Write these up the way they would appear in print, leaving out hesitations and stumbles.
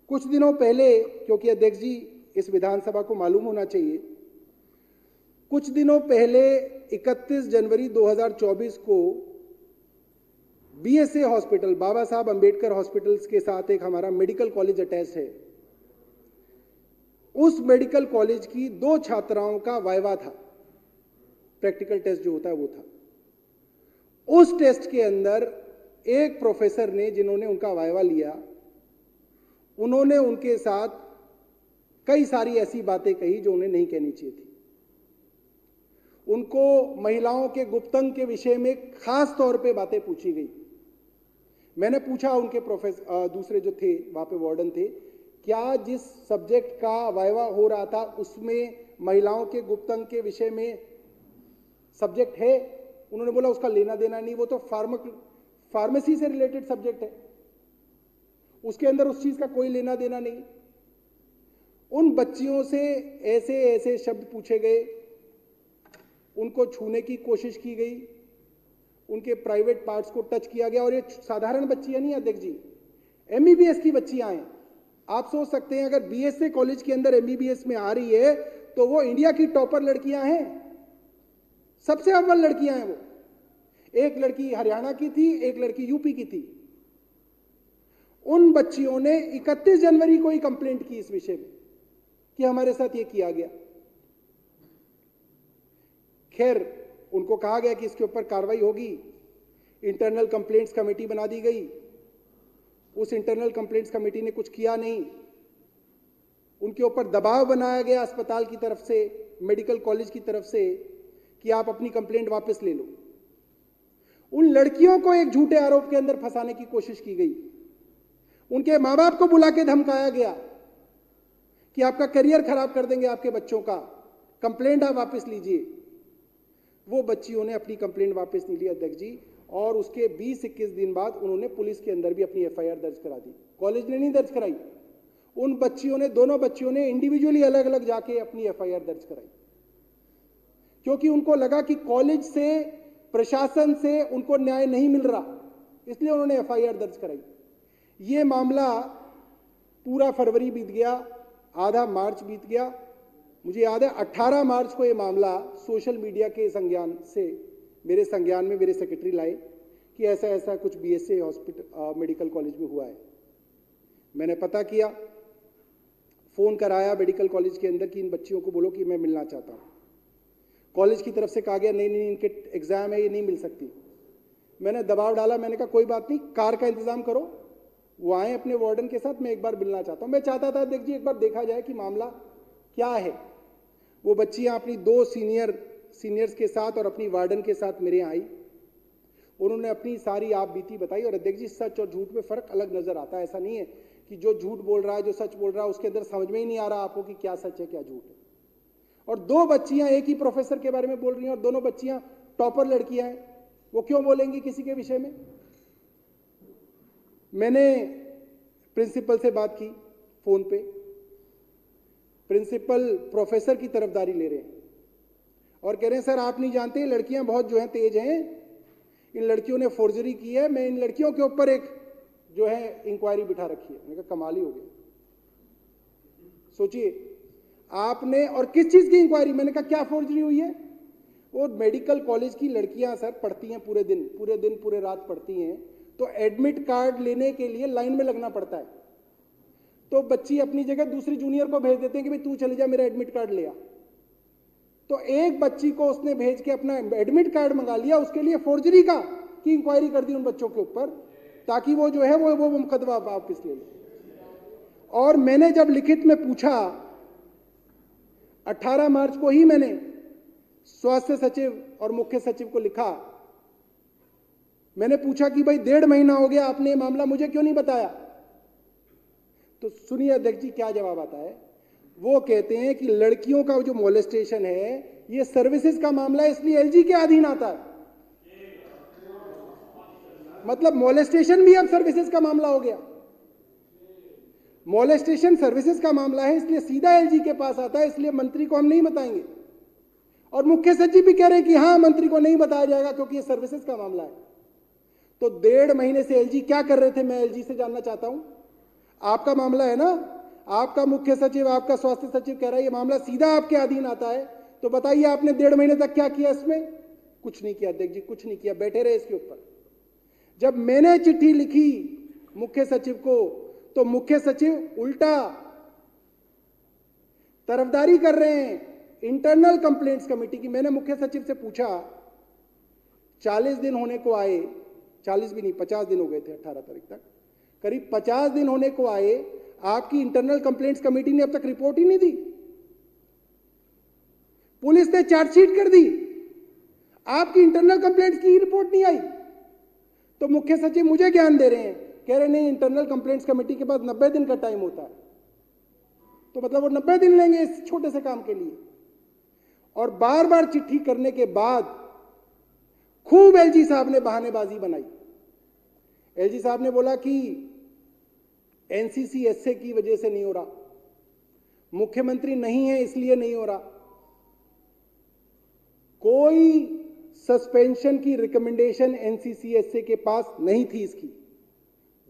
कुछ दिनों पहले, क्योंकि अध्यक्ष जी इस विधानसभा को मालूम होना चाहिए, कुछ दिनों पहले 31 जनवरी 2024 को बीएसए हॉस्पिटल, बाबा साहब अंबेडकर हॉस्पिटल्स के साथ एक हमारा मेडिकल कॉलेज अटैच है। उस मेडिकल कॉलेज की 2 छात्राओं का वाइवा था, प्रैक्टिकल टेस्ट जो होता है वो था। उस टेस्ट के अंदर एक प्रोफेसर ने, जिन्होंने उनका वाइवा लिया, उन्होंने उनके साथ कई सारी ऐसी बातें कही जो उन्हें नहीं कहनी चाहिए थी। उनको महिलाओं के गुप्तांग के विषय में खास तौर पे बातें पूछी गई। मैंने पूछा उनके प्रोफेसर, दूसरे जो थे वहां पे वार्डन थे, क्या जिस सब्जेक्ट का वाइवा हो रहा था उसमें महिलाओं के गुप्तांग के विषय में सब्जेक्ट है? उन्होंने बोला उसका लेना देना नहीं, वो तो फार्मेसी से रिलेटेड सब्जेक्ट है, उसके अंदर उस चीज का कोई लेना देना नहीं। उन बच्चियों से ऐसे ऐसे शब्द पूछे गए, उनको छूने की कोशिश की गई, उनके प्राइवेट पार्ट्स को टच किया गया। और ये साधारण बच्चियां नहीं अध्यक्ष जी, एमबीबीएस की बच्चियां हैं। आप सोच सकते हैं अगर बीएसए कॉलेज के अंदर एमबीबीएस में आ रही है तो वो इंडिया की टॉपर लड़कियां हैं, सबसे अव्वल लड़कियां हैं वो। एक लड़की हरियाणा की थी, एक लड़की यूपी की थी। उन बच्चियों ने 31 जनवरी को ही कंप्लेंट की इस विषय में कि हमारे साथ ये किया गया। खैर, उनको कहा गया कि इसके ऊपर कार्रवाई होगी। इंटरनल कंप्लेंट्स कमेटी बना दी गई। उस इंटरनल कंप्लेंट्स कमेटी ने कुछ किया नहीं। उनके ऊपर दबाव बनाया गया अस्पताल की तरफ से, मेडिकल कॉलेज की तरफ से, कि आप अपनी कंप्लेंट वापस ले लो। उन लड़कियों को एक झूठे आरोप के अंदर फंसाने की कोशिश की गई। उनके मां बाप को बुला के धमकाया गया कि आपका करियर खराब कर देंगे आपके बच्चों का, कंप्लेंट आप वापस लीजिए। वो बच्चियों ने अपनी कंप्लेंट वापस नहीं ली अध्यक्ष जी, और उसके 20-21 दिन बाद उन्होंने पुलिस के अंदर भी अपनी एफआईआर दर्ज करा दी। कॉलेज ने नहीं दर्ज कराई। उन बच्चियों ने, दोनों बच्चियों ने इंडिविजुअली अलग अलग जाके अपनी एफआईआर दर्ज कराई, क्योंकि उनको लगा कि कॉलेज से, प्रशासन से उनको न्याय नहीं मिल रहा, इसलिए उन्होंने एफआईआर दर्ज कराई। ये मामला पूरा फरवरी बीत गया, आधा मार्च बीत गया। मुझे याद है 18 मार्च को ये मामला सोशल मीडिया के संज्ञान से मेरे संज्ञान में मेरे सेक्रेटरी लाए कि ऐसा ऐसा कुछ बीएसए हॉस्पिटल मेडिकल कॉलेज में हुआ है। मैंने पता किया, फोन कराया मेडिकल कॉलेज के अंदर कि इन बच्चियों को बोलो कि मैं मिलना चाहता हूँ। कॉलेज की तरफ से कहा गया नहीं नहीं, इनके एग्जाम है, ये नहीं मिल सकती। मैंने दबाव डाला, मैंने कहा कोई बात नहीं, कार का इंतजाम करो, वो आए अपने वार्डन के साथ, मैं एक बार मिलना चाहता हूँ। मैं चाहता था देख जी एक बार देखा जाए कि मामला क्या है। वो बच्चियां अपनी 2 सीनियर्स के साथ और अपनी वार्डन के साथ मेरे यहाँ आई। उन्होंने अपनी सारी आप बीती बताई। और अध्यक्ष जी, सच और झूठ में फर्क अलग नजर आता है। ऐसा नहीं है कि जो झूठ बोल रहा है, जो सच बोल रहा है, उसके अंदर समझ में ही नहीं आ रहा आपको कि क्या सच है क्या झूठ है। और 2 बच्चियां एक ही प्रोफेसर के बारे में बोल रही हैं, और दोनों बच्चियां टॉपर लड़कियां हैं। वो क्यों बोलेंगी किसी के विषय में? मैंने प्रिंसिपल से बात की फोन पे। प्रिंसिपल प्रोफेसर की तरफदारी ले रहे हैं और कह रहे हैं सर आप नहीं जानते, लड़कियां बहुत जो है तेज हैं, इन लड़कियों ने फोर्जरी की है, मैं इन लड़कियों के ऊपर एक जो है इंक्वायरी बिठा रखी है। मैंने कहा कमाल ही हो गया। सोचिए आपने, और किस चीज की इंक्वायरी? मैंने कहा क्या फोर्जरी हुई है? वो मेडिकल कॉलेज की लड़कियां सर पढ़ती हैं, पूरे दिन पूरे रात पढ़ती हैं, तो एडमिट कार्ड लेने के लिए लाइन में लगना पड़ता है। तो बच्ची अपनी जगह दूसरी जूनियर को भेज देते हैं कि भाई तू चले जा, मेरा एडमिट कार्ड ले आ। तो एक बच्ची को उसने भेज के अपना एडमिट कार्ड मंगा लिया, उसके लिए फोर्जरी का की इंक्वायरी कर दी उन बच्चों के ऊपर, ताकि वो जो है वो मुकदमा वापस ले ले। और मैंने जब लिखित में पूछा, 18 मार्च को ही मैंने स्वास्थ्य सचिव और मुख्य सचिव को लिखा, मैंने पूछा कि भाई 1.5 महीना हो गया, आपने ये मामला मुझे क्यों नहीं बताया? तो सुनिए अध्यक्ष जी क्या जवाब आता है। वो कहते हैं कि लड़कियों का जो मोलेस्टेशन है ये सर्विसेज का मामला है, इसलिए एलजी के अधीन आता है। मतलब मोलेस्टेशन भी अब सर्विसेज का मामला हो गया। मोलेस्टेशन सर्विसेज का मामला है, इसलिए सीधा एलजी के पास आता है, इसलिए मंत्री को हम नहीं बताएंगे। और मुख्य सचिव भी कह रहे हैं कि हां मंत्री को नहीं बताया जाएगा क्योंकि ये सर्विसेज का मामला है। तो 1.5 महीने से एलजी क्या कर रहे थे, मैं एलजी से जानना चाहता हूं। आपका मामला है ना, आपका मुख्य सचिव, आपका स्वास्थ्य सचिव कह रहा है ये मामला सीधा आपके अधीन आता है, तो बताइए आपने 1.5 महीने तक क्या किया इसमें? कुछ नहीं किया अध्यक्ष जी, कुछ नहीं किया, बैठे रहे इसके ऊपर। जब मैंने चिट्ठी लिखी मुख्य सचिव को, तो मुख्य सचिव उल्टा तरफदारी कर रहे हैं इंटरनल कंप्लेंट्स कमेटी की। मैंने मुख्य सचिव से पूछा, 40 दिन होने को आए, 40 भी नहीं 50 दिन हो गए थे 18 तारीख तक, करीब 50 दिन होने को आए, आपकी इंटरनल कंप्लेंट्स कमेटी ने अब तक रिपोर्ट ही नहीं दी। पुलिस ने चार्जशीट कर दी, आपकी इंटरनल कंप्लेंट्स की रिपोर्ट नहीं आई। तो मुख्य सचिव मुझे ज्ञान दे रहे हैं, कह रहे नहीं इंटरनल कंप्लेंट्स कमेटी के पास 90 दिन का टाइम होता है। तो मतलब वो 90 दिन लेंगे इस छोटे से काम के लिए। और बार बार चिट्ठी करने के बाद खूब एलजी साहब ने बहानेबाजी बनाई। एलजी साहब ने बोला कि एनसीसी एसए की वजह से नहीं हो रहा, मुख्यमंत्री नहीं है इसलिए नहीं हो रहा, कोई सस्पेंशन की रिकमेंडेशन एनसीसी एसए के पास नहीं थी इसकी।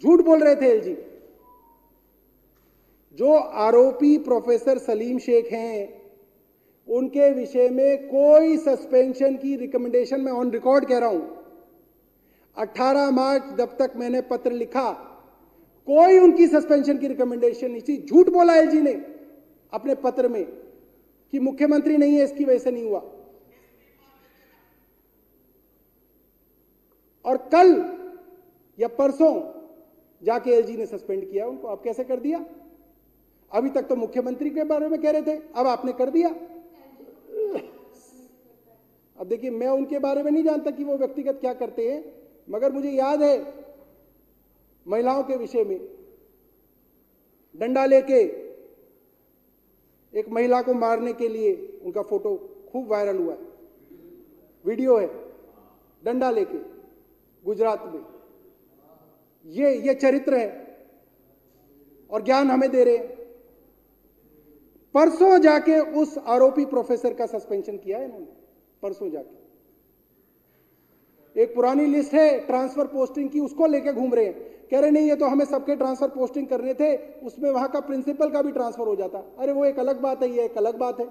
झूठ बोल रहे थे एलजी। जो आरोपी प्रोफेसर सलीम शेख हैं, उनके विषय में कोई सस्पेंशन की रिकमेंडेशन, मैं ऑन रिकॉर्ड कह रहा हूं, 18 मार्च जब तक मैंने पत्र लिखा, कोई उनकी सस्पेंशन की रिकमेंडेशन नहीं थी। झूठ बोला एलजी ने अपने पत्र में कि मुख्यमंत्री नहीं है इसकी वजह से नहीं हुआ। और कल या परसों जाके एलजी ने सस्पेंड किया उनको। अब कैसे कर दिया? अभी तक तो मुख्यमंत्री के बारे में कह रहे थे, अब आपने कर दिया। अब देखिए, मैं उनके बारे में नहीं जानता कि वो व्यक्तिगत क्या करते हैं, मगर मुझे याद है महिलाओं के विषय में डंडा लेके एक महिला को मारने के लिए उनका फोटो खूब वायरल हुआ है, वीडियो है, डंडा लेके गुजरात में। ये चरित्र है और ज्ञान हमें दे रहे हैं। परसों जाके उस आरोपी प्रोफेसर का सस्पेंशन किया है इन्होंने, परसों जाके। एक पुरानी लिस्ट है ट्रांसफर पोस्टिंग की, उसको लेके घूम रहे हैं, कह रहे नहीं ये तो हमें सबके ट्रांसफर पोस्टिंग करने थे, उसमें वहां का प्रिंसिपल का भी ट्रांसफर हो जाता। अरे वो एक अलग बात है, ये एक अलग बात है।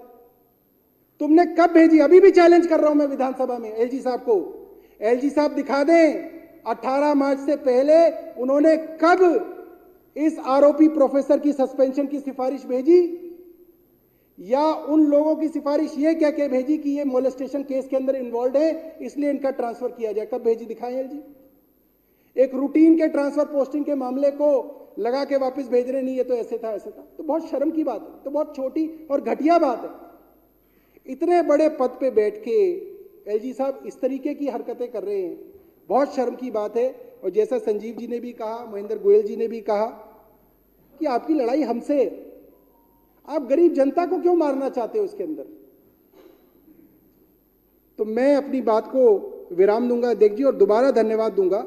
तुमने कब भेजी? अभी भी चैलेंज कर रहा हूं मैं विधानसभा में एलजी साहब को। एलजी साहब दिखा दें 18 मार्च से पहले उन्होंने कब इस आरोपी प्रोफेसर की सस्पेंशन की सिफारिश भेजी, या उन लोगों की सिफारिश ये कह के भेजी कि ये मोलेस्टेशन केस के अंदर इन्वॉल्व है इसलिए इनका ट्रांसफर किया जाए। कब भेजी? दिखाएं एलजी। एक रूटीन के ट्रांसफर पोस्टिंग के मामले को लगा के वापस भेज रहे, नहीं ये तो ऐसे था ऐसे था। तो बहुत शर्म की बात है, तो बहुत छोटी और घटिया बात है। इतने बड़े पद पे बैठ के एलजी साहब इस तरीके की हरकतें कर रहे हैं, बहुत शर्म की बात है। और जैसा संजीव जी ने भी कहा, महेंद्र गोयल जी ने भी कहा कि आपकी लड़ाई हमसे है, आप गरीब जनता को क्यों मारना चाहते हो उसके अंदर। तो मैं अपनी बात को विराम दूंगा अध्यक्ष जी, और दोबारा धन्यवाद दूंगा